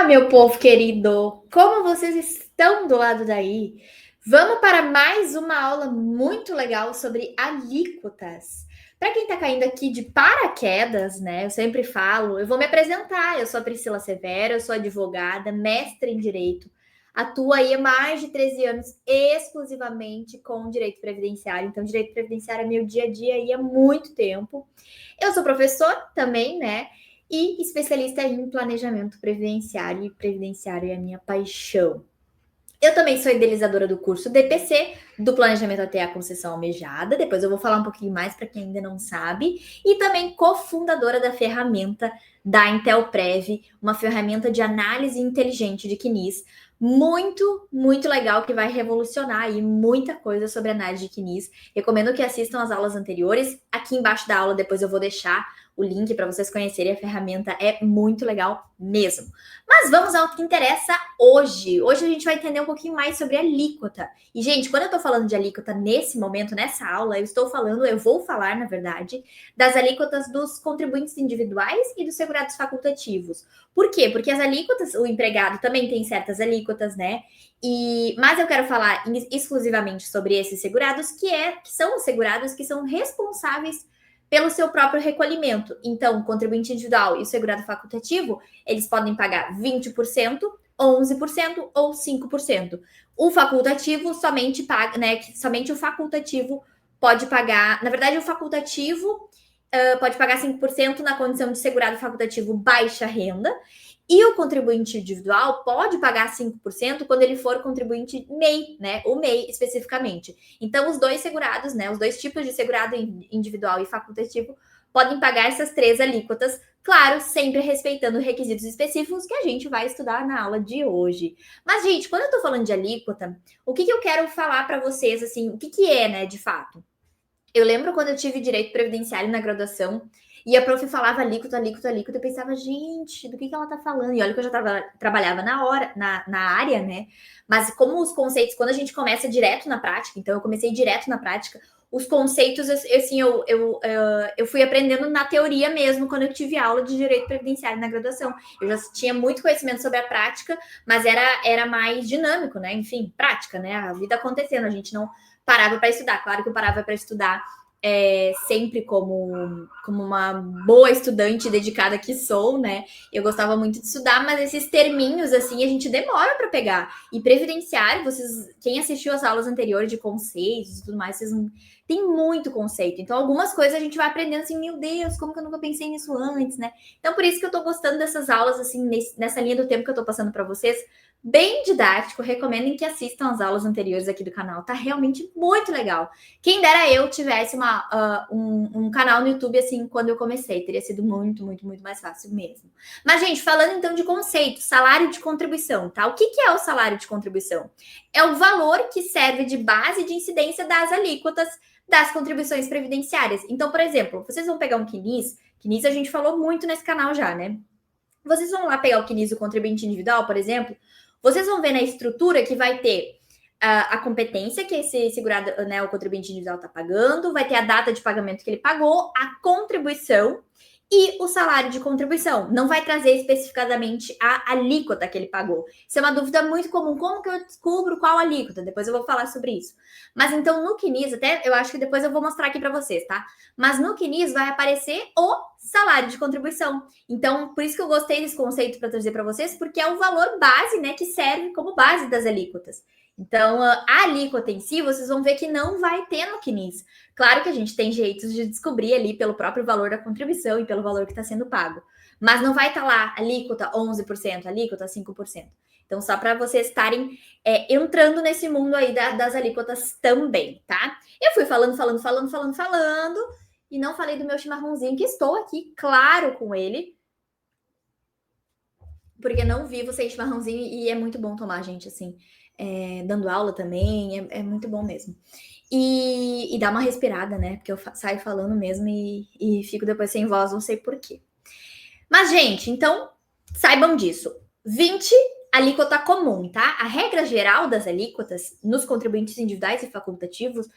Meu povo querido, como vocês estão do lado daí? Vamos para mais uma aula muito legal sobre alíquotas. Para quem está caindo aqui de paraquedas, né? Eu sempre falo, eu vou me apresentar. Eu sou a Priscila Severo, eu sou advogada, mestre em direito. Atuo aí há mais de 13 anos exclusivamente com direito previdenciário. Então, direito previdenciário é meu dia a dia aí há muito tempo. Eu sou professor também, né? E especialista em planejamento previdenciário, e previdenciário é a minha paixão. Eu também sou idealizadora do curso DPC, do Planejamento até a Concessão Almejada. Depois eu vou falar um pouquinho mais para quem ainda não sabe. E também cofundadora da ferramenta da Intelprev, uma ferramenta de análise inteligente de CNIS. Muito, muito legal, que vai revolucionar aí muita coisa sobre análise de CNIS. Recomendo que assistam as aulas anteriores. Aqui embaixo da aula, depois eu vou deixar o link para vocês conhecerem a ferramenta. É muito legal mesmo. Mas vamos ao que interessa hoje. Hoje a gente vai entender um pouquinho mais sobre alíquota. E, gente, quando eu tô falando de alíquota nesse momento, nessa aula, eu vou falar, na verdade, das alíquotas dos contribuintes individuais e dos segurados facultativos. Por quê? Porque as alíquotas, o empregado também tem certas alíquotas, né? Mas eu quero falar exclusivamente sobre esses segurados, que são os segurados que são responsáveis pelo seu próprio recolhimento. Então, o contribuinte individual e o segurado facultativo, eles podem pagar 20%, 11% ou 5%. O facultativo somente paga, né? Somente o facultativo pode pagar. Na verdade, o facultativo pode pagar 5% na condição de segurado facultativo baixa renda. E o contribuinte individual pode pagar 5% quando ele for contribuinte MEI, né? O MEI especificamente. Então, os dois segurados, né? Os dois tipos de segurado individual e facultativo podem pagar essas três alíquotas, claro, sempre respeitando requisitos específicos que a gente vai estudar na aula de hoje. Mas, gente, quando eu tô falando de alíquota, o que eu quero falar para vocês, assim, o que é, né, de fato? Eu lembro quando eu tive direito previdenciário na graduação e a prof falava alíquota, alíquota, alíquota, eu pensava, gente, do que ela tá falando? E olha que eu já trabalhava na área, né? Mas como os conceitos, quando a gente começa direto na prática, então eu comecei direto na prática, os conceitos, assim, eu fui aprendendo na teoria mesmo, quando eu tive aula de direito previdenciário na graduação. Eu já tinha muito conhecimento sobre a prática, mas era mais dinâmico, né? Enfim, prática, né? A vida acontecendo, a gente não parava para estudar. Claro que eu parava para estudar sempre como uma boa estudante dedicada que sou, né? Eu gostava muito de estudar, mas esses terminhos, assim, a gente demora para pegar. E previdenciário, quem assistiu as aulas anteriores de conceitos e tudo mais, vocês não tem muito conceito. Então, algumas coisas a gente vai aprendendo assim, meu Deus, como que eu nunca pensei nisso antes, né? Então, por isso que eu tô gostando dessas aulas, assim, nessa linha do tempo que eu tô passando para vocês, bem didático. Recomendo que assistam as aulas anteriores aqui do canal. Tá realmente muito legal. Quem dera eu tivesse um canal no YouTube assim quando eu comecei. Teria sido muito, muito, muito mais fácil mesmo. Mas, gente, falando então de conceito, salário de contribuição, tá? O que é o salário de contribuição? É o valor que serve de base de incidência das alíquotas das contribuições previdenciárias. Então, por exemplo, vocês vão pegar um CNIS. CNIS a gente falou muito nesse canal já, né? Vocês vão lá pegar o CNIS do contribuinte individual, por exemplo, vocês vão ver na estrutura que vai ter a competência que esse segurado, né, o contribuinte individual está pagando, vai ter a data de pagamento que ele pagou, a contribuição e o salário de contribuição. Não vai trazer especificadamente a alíquota que ele pagou. Isso é uma dúvida muito comum. Como que eu descubro qual alíquota? Depois eu vou falar sobre isso. Mas então no CNIS, até eu acho que depois eu vou mostrar aqui para vocês, tá? Mas no CNIS vai aparecer o salário de contribuição. Então, por isso que eu gostei desse conceito para trazer para vocês, porque é o valor base, né, que serve como base das alíquotas. Então, a alíquota em si, vocês vão ver que não vai ter no CNIS. Claro que a gente tem jeitos de descobrir ali pelo próprio valor da contribuição e pelo valor que está sendo pago. Mas não vai estar lá alíquota 11%, alíquota 5%. Então, só para vocês estarem entrando nesse mundo aí das alíquotas também, tá? Eu fui falando, e não falei do meu chimarrãozinho, que estou aqui, claro, com ele. Porque não vivo sem chimarrãozinho e é muito bom tomar, gente, assim. Dando aula também, é muito bom mesmo. E dá uma respirada, né? Porque eu saio falando mesmo e fico depois sem voz, não sei porquê. Mas, gente, então, saibam disso. 20, alíquota comum, tá? A regra geral das alíquotas nos contribuintes individuais e facultativos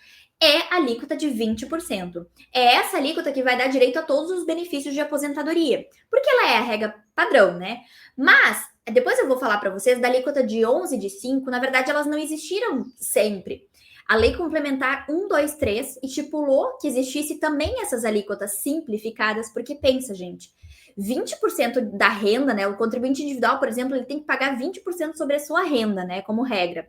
é alíquota de 20%. É essa alíquota que vai dar direito a todos os benefícios de aposentadoria, porque ela é a regra padrão, né? Mas depois eu vou falar para vocês da alíquota de 11 e de 5, na verdade elas não existiram sempre. A Lei Complementar 123 estipulou que existisse também essas alíquotas simplificadas, porque pensa, gente, 20% da renda, né? O contribuinte individual, por exemplo, ele tem que pagar 20% sobre a sua renda, né? Como regra.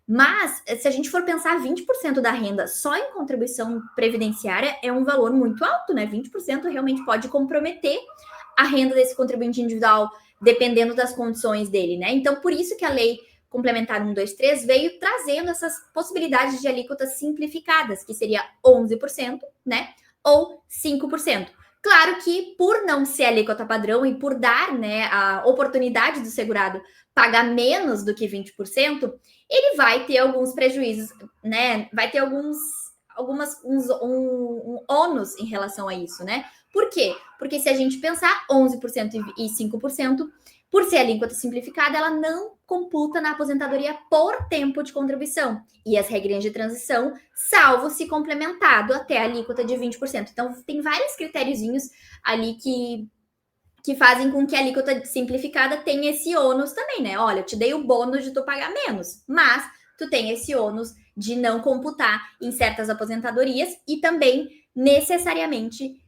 Mas, se a gente for pensar 20% da renda só em contribuição previdenciária, é um valor muito alto, né? 20% realmente pode comprometer a renda desse contribuinte individual, dependendo das condições dele, né? Então, por isso que a lei complementar 123 veio trazendo essas possibilidades de alíquotas simplificadas, que seria 11%, né? Ou 5%. Claro que, por não ser alíquota padrão e por dar, né, a oportunidade do segurado pagar menos do que 20%, ele vai ter alguns prejuízos, né? Vai ter um ônus em relação a isso, né? Por quê? Porque se a gente pensar 11% e 5%, por ser alíquota simplificada, ela não computa na aposentadoria por tempo de contribuição. E as regrinhas de transição, salvo se complementado até a alíquota de 20%. Então, tem vários critériozinhos ali que fazem com que a alíquota simplificada tenha esse ônus também, né? Olha, eu te dei o bônus de tu pagar menos, mas tu tem esse ônus de não computar em certas aposentadorias e também necessariamente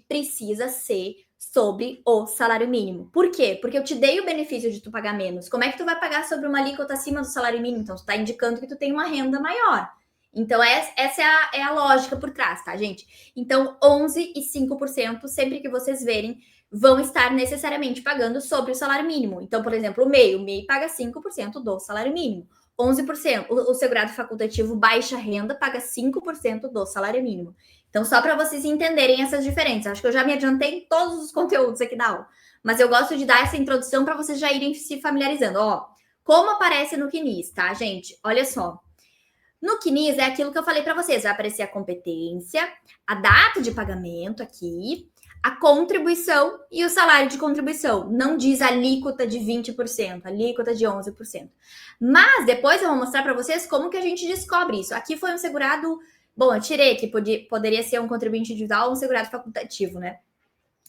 precisa ser sobre o salário mínimo. Por quê? Porque eu te dei o benefício de tu pagar menos. Como é que tu vai pagar sobre uma alíquota acima do salário mínimo? Então, tu tá indicando que tu tem uma renda maior. Então, essa é a lógica por trás, tá, gente? Então, 11 e 5%, sempre que vocês verem, vão estar necessariamente pagando sobre o salário mínimo. Então, por exemplo, o MEI paga 5% do salário mínimo. 11%, o segurado facultativo baixa renda paga 5% do salário mínimo. Então, só para vocês entenderem essas diferenças. Acho que eu já me adiantei em todos os conteúdos aqui da aula. Mas eu gosto de dar essa introdução para vocês já irem se familiarizando. Ó, como aparece no CNIS, tá, gente? Olha só. No CNIS é aquilo que eu falei para vocês. Vai aparecer a competência, a data de pagamento aqui, a contribuição e o salário de contribuição. Não diz alíquota de 20%, alíquota de 11%. Mas depois eu vou mostrar para vocês como que a gente descobre isso. Aqui foi um segurado... Bom, eu tirei que poderia ser um contribuinte individual ou um segurado facultativo, né?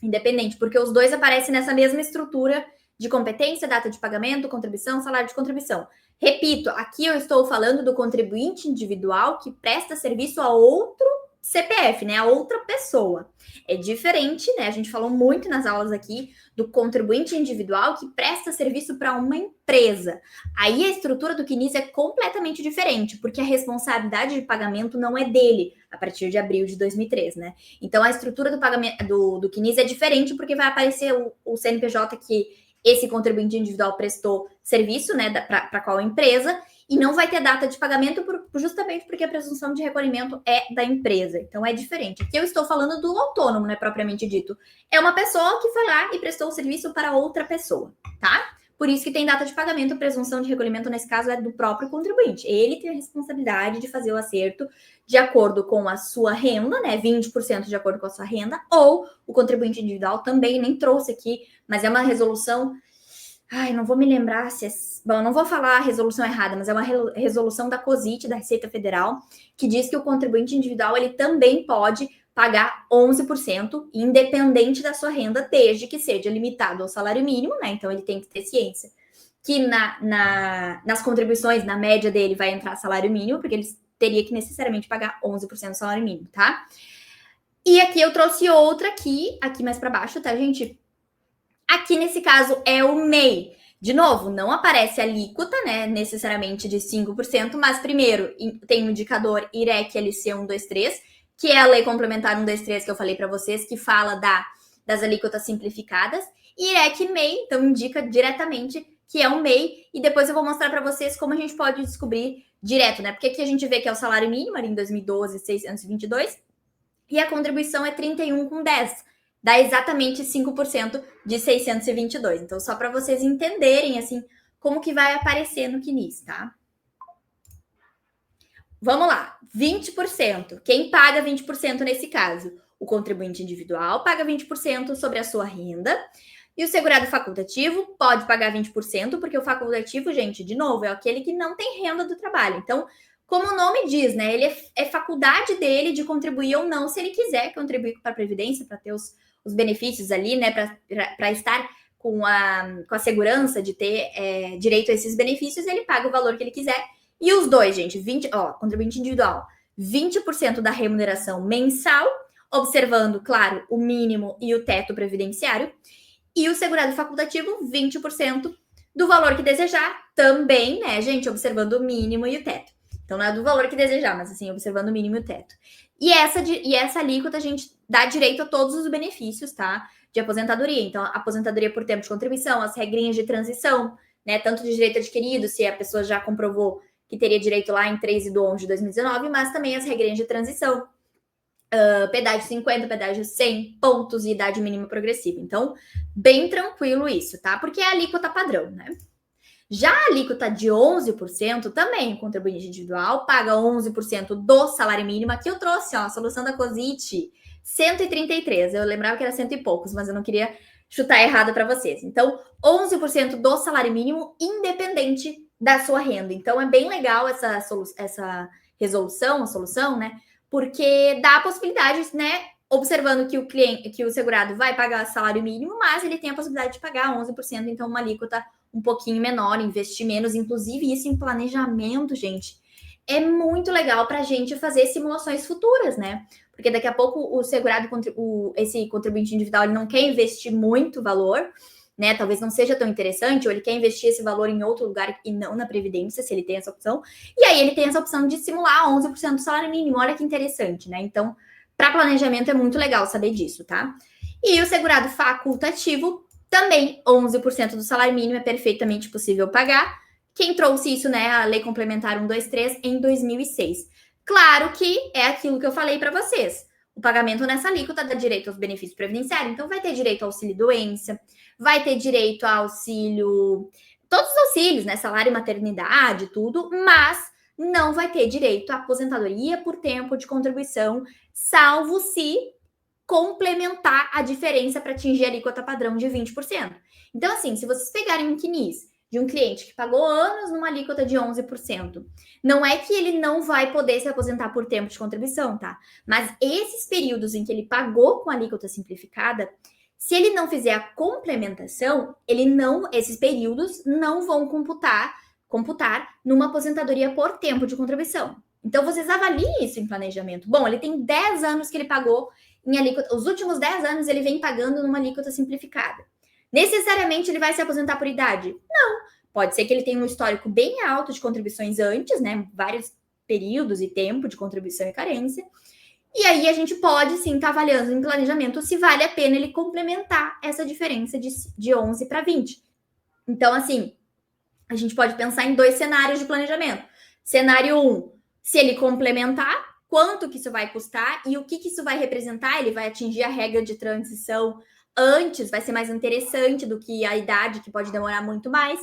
Independente, porque os dois aparecem nessa mesma estrutura de competência, data de pagamento, contribuição, salário de contribuição. Repito, aqui eu estou falando do contribuinte individual que presta serviço a outro CPF, né? A outra pessoa. É diferente, né? A gente falou muito nas aulas aqui do contribuinte individual que presta serviço para uma empresa. Aí a estrutura do CNIS é completamente diferente, porque a responsabilidade de pagamento não é dele a partir de abril de 2003, né? Então a estrutura do pagamento do CNIS é diferente, porque vai aparecer o CNPJ que esse contribuinte individual prestou serviço, né, para qual empresa, e não vai ter data de pagamento justamente porque a presunção de recolhimento é da empresa. Então é diferente. Aqui eu estou falando do autônomo, né, propriamente dito. É uma pessoa que foi lá e prestou o serviço para outra pessoa, tá? Por isso que tem data de pagamento, presunção de recolhimento, nesse caso, é do próprio contribuinte. Ele tem a responsabilidade de fazer o acerto de acordo com a sua renda, né? 20% de acordo com a sua renda, ou o contribuinte individual também, nem trouxe aqui, mas é uma resolução. Ai, não vou me lembrar se é. Bom, não vou falar a resolução errada, mas é uma resolução da COSIT, da Receita Federal, que diz que o contribuinte individual ele também pode pagar 11%, independente da sua renda, desde que seja limitado ao salário mínimo, né? Então ele tem que ter ciência que nas contribuições, na média dele, vai entrar salário mínimo, porque ele teria que necessariamente pagar 11% do salário mínimo, tá? E aqui eu trouxe outra aqui mais para baixo, tá, gente? Aqui nesse caso é o MEI. De novo, não aparece a alíquota, né, necessariamente de 5%, mas primeiro tem o indicador IREC LC 123, que é a Lei Complementar 123 que eu falei para vocês, que fala das alíquotas simplificadas, e IREC MEI, então indica diretamente que é um MEI, e depois eu vou mostrar para vocês como a gente pode descobrir direto, né, porque aqui a gente vê que é o salário mínimo, ali em 2012, 622, e a contribuição é 31,10. Dá exatamente 5% de 622. Então, só para vocês entenderem, assim, como que vai aparecer no CNIS, tá? Vamos lá, 20%. Quem paga 20% nesse caso? O contribuinte individual paga 20% sobre a sua renda. E o segurado facultativo pode pagar 20%, porque o facultativo, gente, de novo, é aquele que não tem renda do trabalho. Então, como o nome diz, né? Ele é faculdade dele de contribuir ou não, se ele quiser contribuir para a Previdência, para ter os benefícios ali, né? Para estar com a segurança de ter direito a esses benefícios, ele paga o valor que ele quiser. E os dois, gente, contribuinte individual, 20% da remuneração mensal, observando, claro, o mínimo e o teto previdenciário. E o segurado facultativo, 20% do valor que desejar, também, né, gente, observando o mínimo e o teto. Então, não é do valor que desejar, mas assim, observando o mínimo e o teto. E essa alíquota, a gente dá direito a todos os benefícios, tá? De aposentadoria. Então, aposentadoria por tempo de contribuição, as regrinhas de transição, né? Tanto de direito adquirido, se a pessoa já comprovou que teria direito lá em 13/11/2019, mas também as regrinhas de transição. Pedágio 50, pedágio 100, pontos e idade mínima progressiva. Então, bem tranquilo isso, tá? Porque é a alíquota padrão, né? Já a alíquota de 11%, também o contribuinte individual paga 11% do salário mínimo. Aqui eu trouxe, ó, a solução da COSIT, 133. Eu lembrava que era cento e poucos, mas eu não queria chutar errado para vocês. Então, 11% do salário mínimo, independente da sua renda. Então, é bem legal essa resolução, a solução, né? Porque dá a possibilidade, né? Observando que o segurado vai pagar salário mínimo, mas ele tem a possibilidade de pagar 11%, então uma alíquota um pouquinho menor, investir menos, inclusive isso em planejamento, gente, é muito legal para a gente fazer simulações futuras, né? Porque daqui a pouco o segurado, esse contribuinte individual, ele não quer investir muito valor, né? Talvez não seja tão interessante, ou ele quer investir esse valor em outro lugar e não na Previdência, se ele tem essa opção. E aí ele tem essa opção de simular 11% do salário mínimo. Olha que interessante, né? Então, para planejamento é muito legal saber disso, tá? E o segurado facultativo, também 11% do salário mínimo é perfeitamente possível pagar. Quem trouxe isso, né? A Lei Complementar 123 em 2006. Claro que é aquilo que eu falei para vocês. O pagamento nessa alíquota dá direito aos benefícios previdenciários, então vai ter direito ao auxílio-doença, vai ter direito a auxílio, todos os auxílios, né? Salário e maternidade, tudo, mas não vai ter direito à aposentadoria por tempo de contribuição, salvo se complementar a diferença para atingir a alíquota padrão de 20%. Então, assim, se vocês pegarem um CNIS de um cliente que pagou anos numa alíquota de 11%, não é que ele não vai poder se aposentar por tempo de contribuição, tá? Mas esses períodos em que ele pagou com alíquota simplificada, se ele não fizer a complementação, esses períodos não vão computar numa aposentadoria por tempo de contribuição. Então, vocês avaliem isso em planejamento. Bom, ele tem 10 anos que ele pagou em alíquota, os últimos 10 anos ele vem pagando numa alíquota simplificada. Necessariamente ele vai se aposentar por idade? Não. Pode ser que ele tenha um histórico bem alto de contribuições antes, né? Vários períodos e tempo de contribuição e carência. E aí a gente pode sim estar avaliando em planejamento se vale a pena ele complementar essa diferença de 11 para 20. Então, assim, a gente pode pensar em 2 cenários de planejamento. Cenário 1, se ele complementar, quanto que isso vai custar e o que isso vai representar? Ele vai atingir a regra de transição antes, vai ser mais interessante do que a idade, que pode demorar muito mais.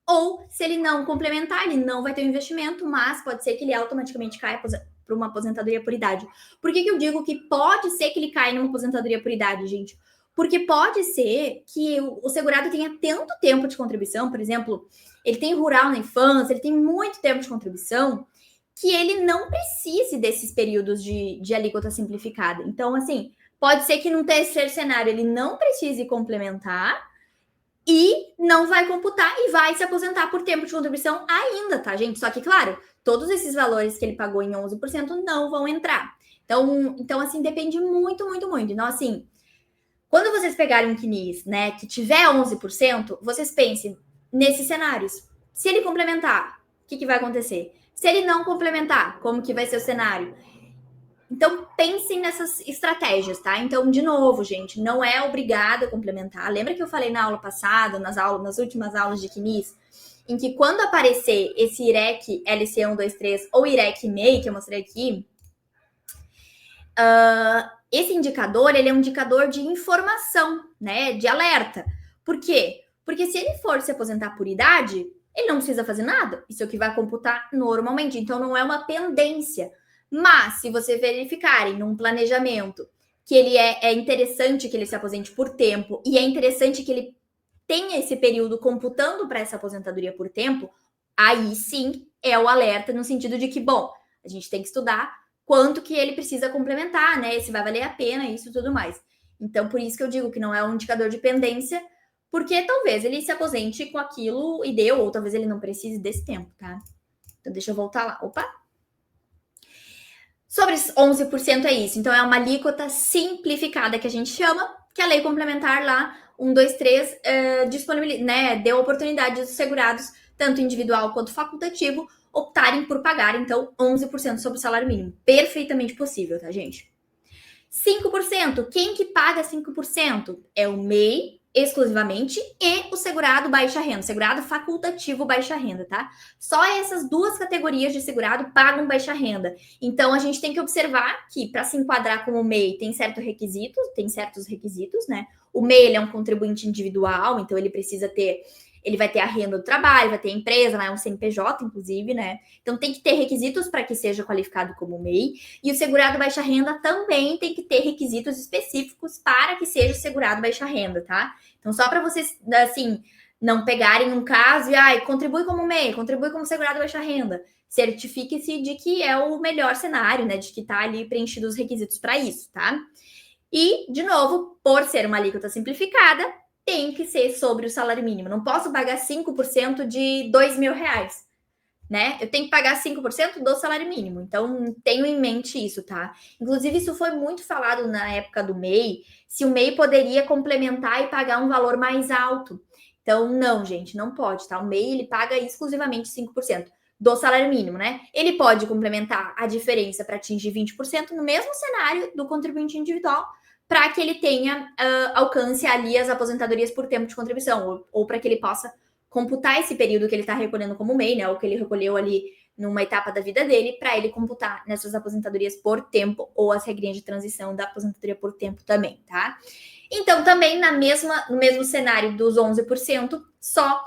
Ou, se ele não complementar, ele não vai ter um investimento, mas pode ser que ele automaticamente caia para uma aposentadoria por idade. Por que eu digo que pode ser que ele caia numa aposentadoria por idade, gente? Porque pode ser que o segurado tenha tanto tempo de contribuição, por exemplo, ele tem rural na infância, ele tem muito tempo de contribuição, que ele não precise desses períodos de alíquota simplificada. Então, assim, pode ser que num terceiro cenário ele não precise complementar e não vai computar e vai se aposentar por tempo de contribuição ainda, tá, gente? Só que, claro, todos esses valores que ele pagou em 11% não vão entrar. Então, assim, depende muito, muito, muito. Então, assim, quando vocês pegarem um CNIS, né, que tiver 11%, vocês pensem nesses cenários. Se ele complementar, o que vai acontecer? Se ele não complementar, como que vai ser o cenário? Então, pensem nessas estratégias, tá? Então, de novo, gente, não é obrigado a complementar. Lembra que eu falei na aula passada, nas últimas aulas de CNIS, em que quando aparecer esse IREC LC123 ou IREC MEI, que eu mostrei aqui, esse indicador, ele é um indicador de informação, né? De alerta. Por quê? Porque se ele for se aposentar por idade, ele não precisa fazer nada. Isso é o que vai computar normalmente. Então, não é uma pendência. Mas, se você verificarem num planejamento que ele é interessante que ele se aposente por tempo e é interessante que ele tenha esse período computando para essa aposentadoria por tempo, aí sim é o alerta no sentido de que, bom, a gente tem que estudar quanto que ele precisa complementar, né? Se vai valer a pena isso e tudo mais. Então, por isso que eu digo que não é um indicador de pendência, porque talvez ele se aposente com aquilo e deu, ou talvez ele não precise desse tempo, tá? Então, deixa eu voltar lá. Opa! Sobre 11% é isso. Então, é uma alíquota simplificada que a gente chama, que a lei complementar lá, 123, né, deu oportunidade dos segurados, tanto individual quanto facultativo, optarem por pagar, então, 11% sobre o salário mínimo. Perfeitamente possível, tá, gente? 5%. Quem que paga 5%? É o MEI, exclusivamente, e o segurado baixa renda, segurado facultativo baixa renda, tá? Só essas duas categorias de segurado pagam baixa renda. Então a gente tem que observar que para se enquadrar como MEI tem certos requisitos, né? O MEI ele é um contribuinte individual, então ele vai ter a renda do trabalho, vai ter a empresa, vai um CNPJ, inclusive, né? Então tem que ter requisitos para que seja qualificado como MEI. E o segurado baixa renda também tem que ter requisitos específicos para que seja segurado baixa renda, tá? Então, só para vocês, assim, não pegarem um caso e, contribui como MEI, contribui como segurado baixa renda. Certifique-se de que é o melhor cenário, né? De que tá ali preenchido os requisitos para isso, tá? E, de novo, por ser uma alíquota simplificada, tem que ser sobre o salário mínimo. Não posso pagar 5% de R$ 2.000, né? Eu tenho que pagar 5% do salário mínimo. Então, tenho em mente isso, tá? Inclusive, isso foi muito falado na época do MEI, se o MEI poderia complementar e pagar um valor mais alto. Então, não, gente, não pode, tá? O MEI, ele paga exclusivamente 5% do salário mínimo, né? Ele pode complementar a diferença para atingir 20% no mesmo cenário do contribuinte individual, para que ele tenha alcance ali as aposentadorias por tempo de contribuição, ou para que ele possa computar esse período que ele está recolhendo como MEI, né? Ou que ele recolheu ali numa etapa da vida dele, para ele computar nessas aposentadorias por tempo, ou as regrinhas de transição da aposentadoria por tempo também, tá? Então, também no mesmo cenário dos 11%, só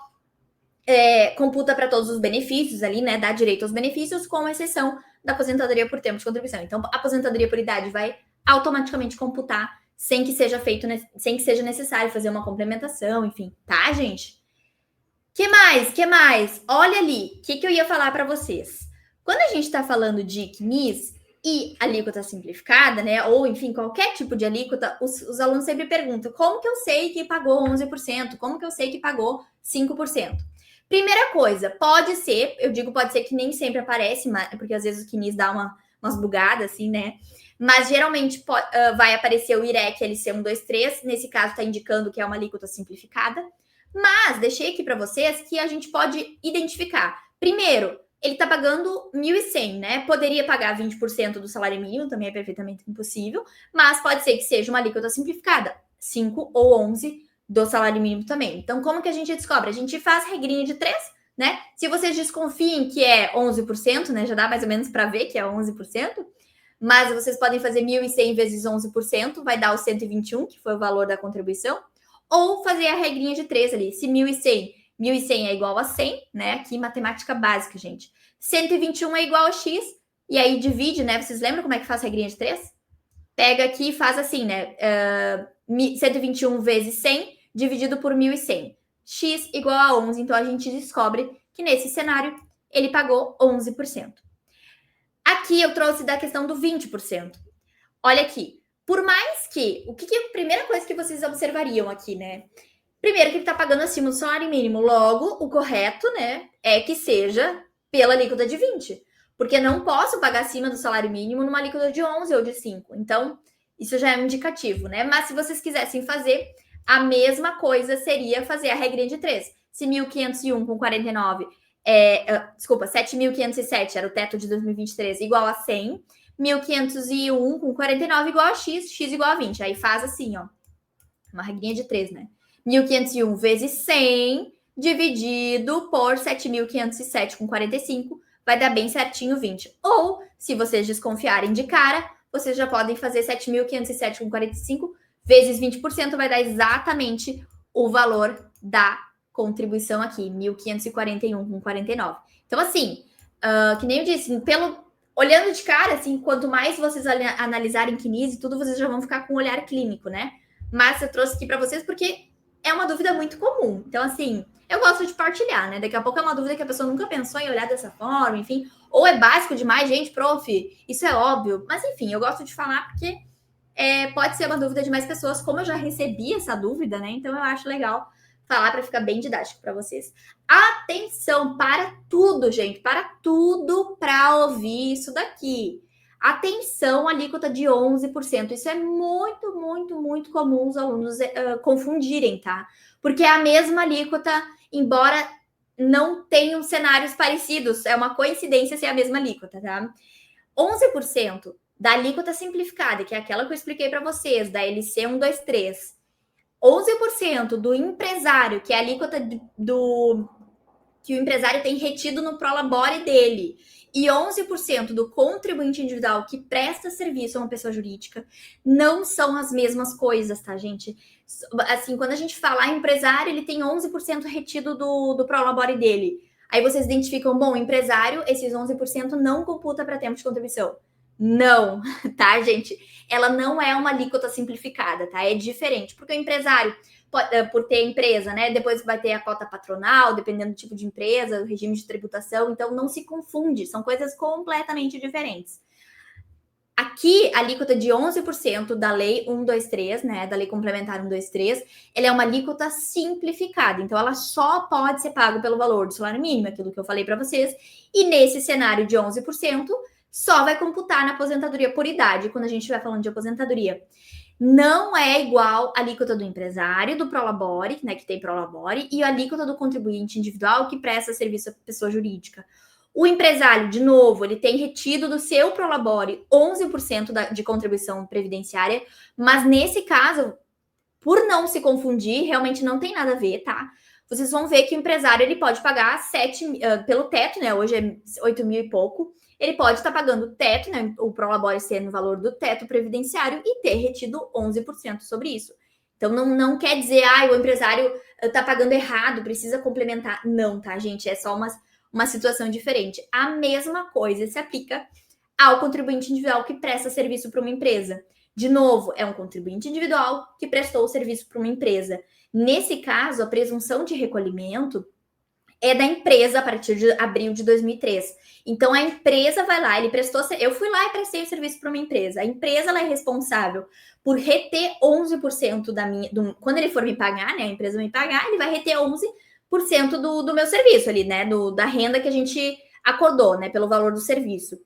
computa para todos os benefícios ali, né? Dá direito aos benefícios, com exceção da aposentadoria por tempo de contribuição. Então, a aposentadoria por idade vai automaticamente computar sem que seja necessário fazer uma complementação, enfim, tá, gente? Que mais? Olha ali, o que eu ia falar para vocês. Quando a gente está falando de CNIS e alíquota simplificada, né, ou enfim, qualquer tipo de alíquota, os alunos sempre perguntam, como que eu sei que pagou 11%? Como que eu sei que pagou 5%? Primeira coisa, pode ser que nem sempre aparece, porque às vezes o CNIS dá umas bugadas, assim, né? Mas geralmente vai aparecer o IREC LC 123, nesse caso está indicando que é uma alíquota simplificada. Mas deixei aqui para vocês que a gente pode identificar. Primeiro, ele está pagando 1.100, né? Poderia pagar 20% do salário mínimo, também é perfeitamente impossível, mas pode ser que seja uma alíquota simplificada, 5 ou 11 do salário mínimo também. Então, como que a gente descobre? A gente faz regrinha de 3, né? Se vocês desconfiem que é 11%, né? Já dá mais ou menos para ver que é 11%, mas vocês podem fazer 1.100 vezes 11%, vai dar o 121, que foi o valor da contribuição, ou fazer a regrinha de 3 ali. Se 1.100 é igual a 100, né? Aqui, matemática básica, gente. 121 é igual a x, e aí divide, né? Vocês lembram como é que faz a regrinha de 3? Pega aqui e faz assim, né? 121 vezes 100 dividido por 1.100. X igual a 11, então a gente descobre que nesse cenário ele pagou 11%. Aqui eu trouxe da questão do 20%. Olha aqui. Por mais que... O que é a primeira coisa que vocês observariam aqui, né? Primeiro que ele está pagando acima do salário mínimo. Logo, o correto, né, é que seja pela alíquota de 20. Porque não posso pagar acima do salário mínimo numa alíquota de 11 ou de 5. Então, isso já é um indicativo, né? Mas se vocês quisessem fazer, a mesma coisa seria fazer a regrinha de 3. Se 1.501 com 49... 7.507 era o teto de 2023, igual a 100. 1.501 com 49 igual a x, x igual a 20. Aí faz assim, ó. Uma regrinha de 3, né? 1.501 vezes 100 dividido por 7.507 com 45 vai dar bem certinho 20. Ou, se vocês desconfiarem de cara, vocês já podem fazer 7.507 com 45 vezes 20%, vai dar exatamente o valor da contribuição aqui, 1.541 com 49. Então, assim, que nem eu disse, olhando de cara, assim, quanto mais vocês analisarem CNIS e tudo, vocês já vão ficar com um olhar clínico, né? Mas eu trouxe aqui para vocês porque é uma dúvida muito comum. Então, assim, eu gosto de partilhar, né? Daqui a pouco é uma dúvida que a pessoa nunca pensou em olhar dessa forma, enfim. Ou é básico demais, gente, prof, isso é óbvio. Mas, enfim, eu gosto de falar porque pode ser uma dúvida de mais pessoas, como eu já recebi essa dúvida, né? Então, eu acho legal falar para ficar bem didático para vocês. Atenção para tudo, gente, para tudo para ouvir isso daqui. Atenção, alíquota de 11%. Isso é muito, muito, muito comum os alunos confundirem, tá? Porque é a mesma alíquota, embora não tenham cenários parecidos. É uma coincidência ser a mesma alíquota, tá? 11% da alíquota simplificada, que é aquela que eu expliquei para vocês, da LC 123. 11% do empresário, que é a alíquota que o empresário tem retido no Prolabore dele, e 11% do contribuinte individual que presta serviço a uma pessoa jurídica, não são as mesmas coisas, tá, gente? Assim, quando a gente fala empresário, ele tem 11% retido do Prolabore dele. Aí vocês identificam, bom, empresário, esses 11% não computa para tempo de contribuição. Não, tá, gente? Ela não é uma alíquota simplificada, tá? É diferente, porque o empresário, por ter empresa, né? Depois vai ter a cota patronal, dependendo do tipo de empresa, o regime de tributação, então não se confunde, são coisas completamente diferentes. Aqui, a alíquota de 11% da Lei 123, né, da Lei Complementar 123, ela é uma alíquota simplificada, então ela só pode ser paga pelo valor do salário mínimo, aquilo que eu falei para vocês, e nesse cenário de 11%, só vai computar na aposentadoria por idade, quando a gente estiver falando de aposentadoria. Não é igual a alíquota do empresário, do Prolabore, né, que tem Prolabore, e a alíquota do contribuinte individual que presta serviço à pessoa jurídica. O empresário, de novo, ele tem retido do seu Prolabore 11% de contribuição previdenciária, mas nesse caso, por não se confundir, realmente não tem nada a ver, tá? Vocês vão ver que o empresário ele pode pagar pelo teto, né? Hoje é 8 mil e pouco. Ele pode estar pagando o teto, né? O Prolabore sendo o valor do teto previdenciário e ter retido 11% sobre isso. Então, não quer dizer, o empresário está pagando errado, precisa complementar. Não, tá, gente? É só uma situação diferente. A mesma coisa se aplica ao contribuinte individual que presta serviço para uma empresa. De novo, é um contribuinte individual que prestou o serviço para uma empresa. Nesse caso, a presunção de recolhimento é da empresa a partir de abril de 2003. Então, a empresa vai lá, eu fui lá e prestei o serviço para uma empresa. A empresa ela é responsável por reter 11% quando ele for me pagar, né? A empresa me pagar, ele vai reter 11% do meu serviço ali, né? Da renda que a gente acordou, né? Pelo valor do serviço.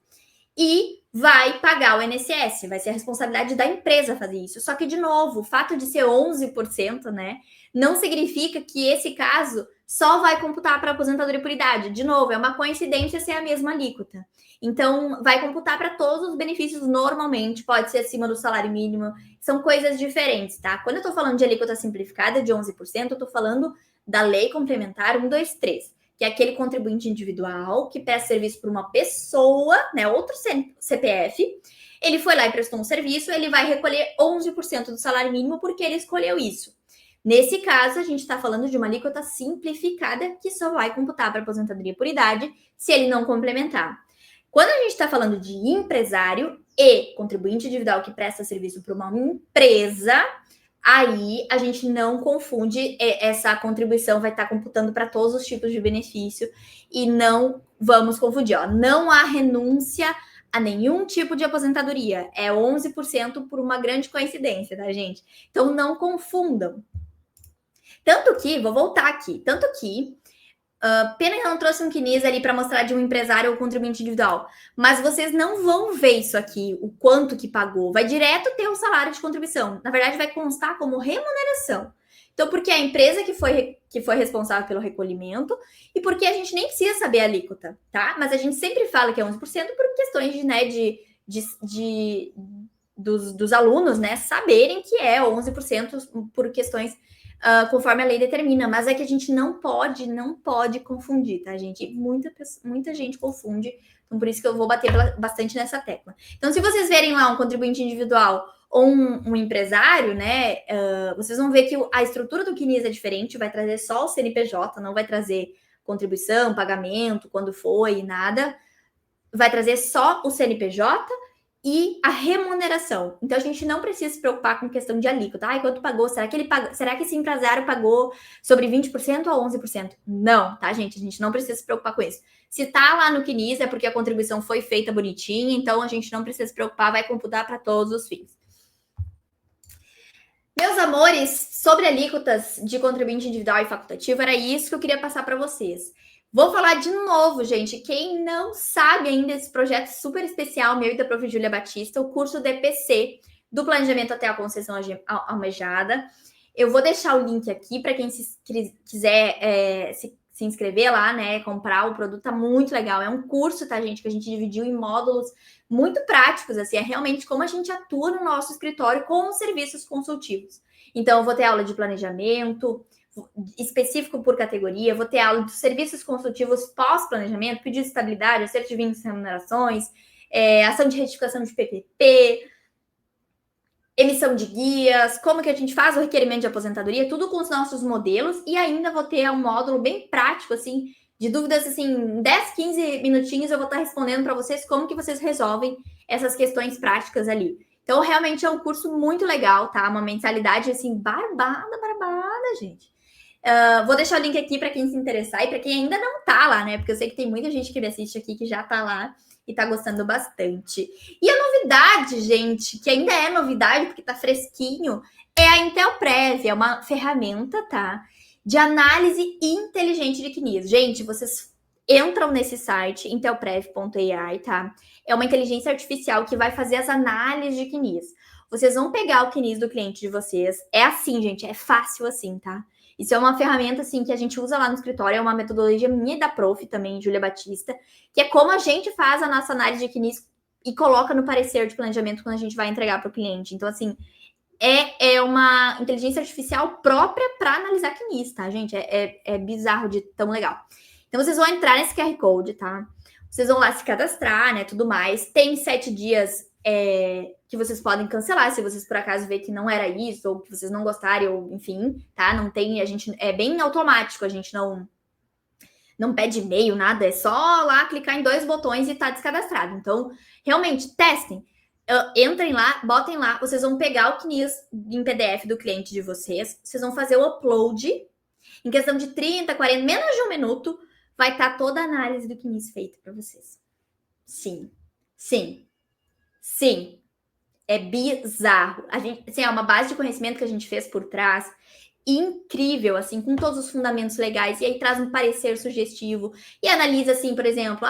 E vai pagar o INSS, vai ser a responsabilidade da empresa fazer isso. Só que, de novo, o fato de ser 11%, né, não significa que esse caso só vai computar para aposentadoria por idade. De novo, é uma coincidência ser a mesma alíquota. Então, vai computar para todos os benefícios normalmente, pode ser acima do salário mínimo, são coisas diferentes, tá? Quando eu tô falando de alíquota simplificada de 11%, eu tô falando da Lei Complementar 123, que é aquele contribuinte individual que presta serviço para uma pessoa, né, outro CPF, ele foi lá e prestou um serviço, ele vai recolher 11% do salário mínimo porque ele escolheu isso. Nesse caso, a gente está falando de uma alíquota simplificada que só vai computar para aposentadoria por idade se ele não complementar. Quando a gente está falando de empresário e contribuinte individual que presta serviço para uma empresa, aí a gente não confunde, essa contribuição vai estar computando para todos os tipos de benefício e não vamos confundir, ó, não há renúncia a nenhum tipo de aposentadoria, é 11% por uma grande coincidência, tá, gente? Então não confundam. Tanto que, vou voltar aqui, pena que eu não trouxe um CNIS ali para mostrar de um empresário ou contribuinte individual. Mas vocês não vão ver isso aqui, o quanto que pagou. Vai direto ter o salário de contribuição. Na verdade, vai constar como remuneração. Então, porque é a empresa que foi responsável pelo recolhimento e porque a gente nem precisa saber a alíquota, tá? Mas a gente sempre fala que é 11% por questões dos alunos, né, saberem que é 11% por questões conforme a lei determina, mas é que a gente não pode confundir, tá, gente? Muita gente confunde, então por isso que eu vou bater bastante nessa tecla. Então, se vocês verem lá um contribuinte individual ou um empresário, né, vocês vão ver que a estrutura do CNIS é diferente, vai trazer só o CNPJ, não vai trazer contribuição, pagamento, quando foi, nada. Vai trazer só o CNPJ e a remuneração. Então, a gente não precisa se preocupar com questão de alíquota. Quanto pagou? Será que esse empresário pagou sobre 20% ou 11%? Não, tá, gente? A gente não precisa se preocupar com isso. Se tá lá no CNIS, é porque a contribuição foi feita bonitinha, então a gente não precisa se preocupar, vai computar para todos os fins. Meus amores, sobre alíquotas de contribuinte individual e facultativo, era isso que eu queria passar para vocês. Vou falar de novo, gente. Quem não sabe ainda esse projeto super especial meu e da Prof. Júlia Batista, o curso DPC, do Planejamento até a Concessão Almejada. Eu vou deixar o link aqui para quem quiser se inscrever lá, né? Comprar o produto, tá muito legal. É um curso, tá, gente, que a gente dividiu em módulos muito práticos, assim, é realmente como a gente atua no nosso escritório com os serviços consultivos. Então, eu vou ter aula de planejamento específico por categoria, vou ter aula dos serviços consultivos pós-planejamento, pedido de estabilidade, acerto de vínculos e remunerações, ação de retificação de PPP, emissão de guias, como que a gente faz o requerimento de aposentadoria, tudo com os nossos modelos, e ainda vou ter um módulo bem prático, assim, de dúvidas, assim, 10, 15 minutinhos eu vou estar respondendo para vocês como que vocês resolvem essas questões práticas ali. Então, realmente é um curso muito legal, tá? Uma mensalidade, assim, barbada, gente. Vou deixar o link aqui para quem se interessar e para quem ainda não tá lá, né? Porque eu sei que tem muita gente que me assiste aqui que já tá lá e tá gostando bastante. E a novidade, gente, que ainda é novidade porque tá fresquinho, é a Intel Prev, é uma ferramenta, tá? De análise inteligente de CNIS. Gente, vocês entram nesse site, intelprev.ai, tá? É uma inteligência artificial que vai fazer as análises de CNIS. Vocês vão pegar o CNIS do cliente de vocês. É assim, gente, é fácil assim, tá? Isso é uma ferramenta, assim, que a gente usa lá no escritório, é uma metodologia minha e da prof também, Júlia Batista, que é como a gente faz a nossa análise de CNIS e coloca no parecer de planejamento quando a gente vai entregar para o cliente. Então, assim, é uma inteligência artificial própria para analisar CNIS, tá, gente? É bizarro de tão legal. Então, vocês vão entrar nesse QR Code, tá? Vocês vão lá se cadastrar, né, tudo mais. Tem 7 dias que vocês podem cancelar se vocês por acaso ver que não era isso, ou que vocês não gostarem, ou enfim, tá? Não tem, a gente é bem automático, a gente não pede e-mail, nada, é só lá clicar em 2 botões e tá descadastrado. Então, realmente, testem. Entrem lá, botem lá, vocês vão pegar o CNIS em PDF do cliente de vocês, vocês vão fazer o upload, em questão de 30, 40, menos de um minuto, vai estar toda a análise do CNIS feita para vocês. Sim, sim. Sim, é bizarro. A gente, assim, é uma base de conhecimento que a gente fez por trás, incrível, assim, com todos os fundamentos legais, e aí traz um parecer sugestivo, e analisa, assim, por exemplo,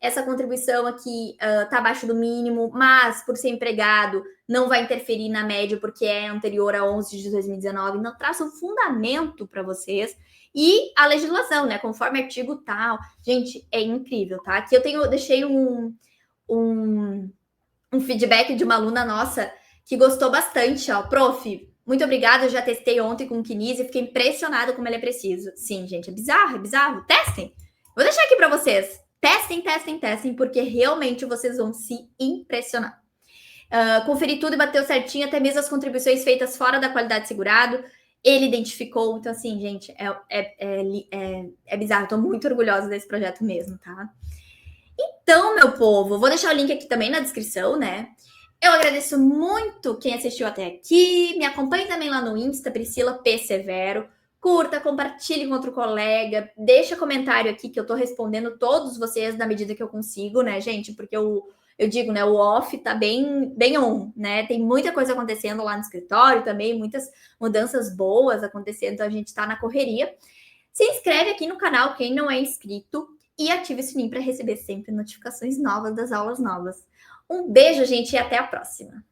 essa contribuição aqui tá abaixo do mínimo, mas por ser empregado, não vai interferir na média, porque é anterior a 11 de 2019, não traz um fundamento para vocês, e a legislação, né, conforme artigo tal. Gente, é incrível, tá? Aqui eu deixei um feedback de uma aluna nossa que gostou bastante, ó. Prof, muito obrigada, eu já testei ontem com o Kinesis e fiquei impressionada como ele é preciso. Sim, gente, é bizarro, é bizarro. Testem. Vou deixar aqui para vocês. Testem, testem, testem, porque realmente vocês vão se impressionar. Conferir tudo e bateu certinho, até mesmo as contribuições feitas fora da qualidade segurado. Ele identificou, então assim, gente, é bizarro. Estou muito orgulhosa desse projeto mesmo, tá? Então, meu povo, vou deixar o link aqui também na descrição, né? Eu agradeço muito quem assistiu até aqui. Me acompanhe também lá no Insta, Priscila P. Severo. Curta, compartilhe com outro colega. Deixa comentário aqui que eu tô respondendo todos vocês na medida que eu consigo, né, gente? Porque eu digo, né, o off tá bem on, né? Tem muita coisa acontecendo lá no escritório também, muitas mudanças boas acontecendo, então a gente tá na correria. Se inscreve aqui no canal quem não é inscrito e ative o sininho para receber sempre notificações novas das aulas novas. Um beijo, gente, e até a próxima!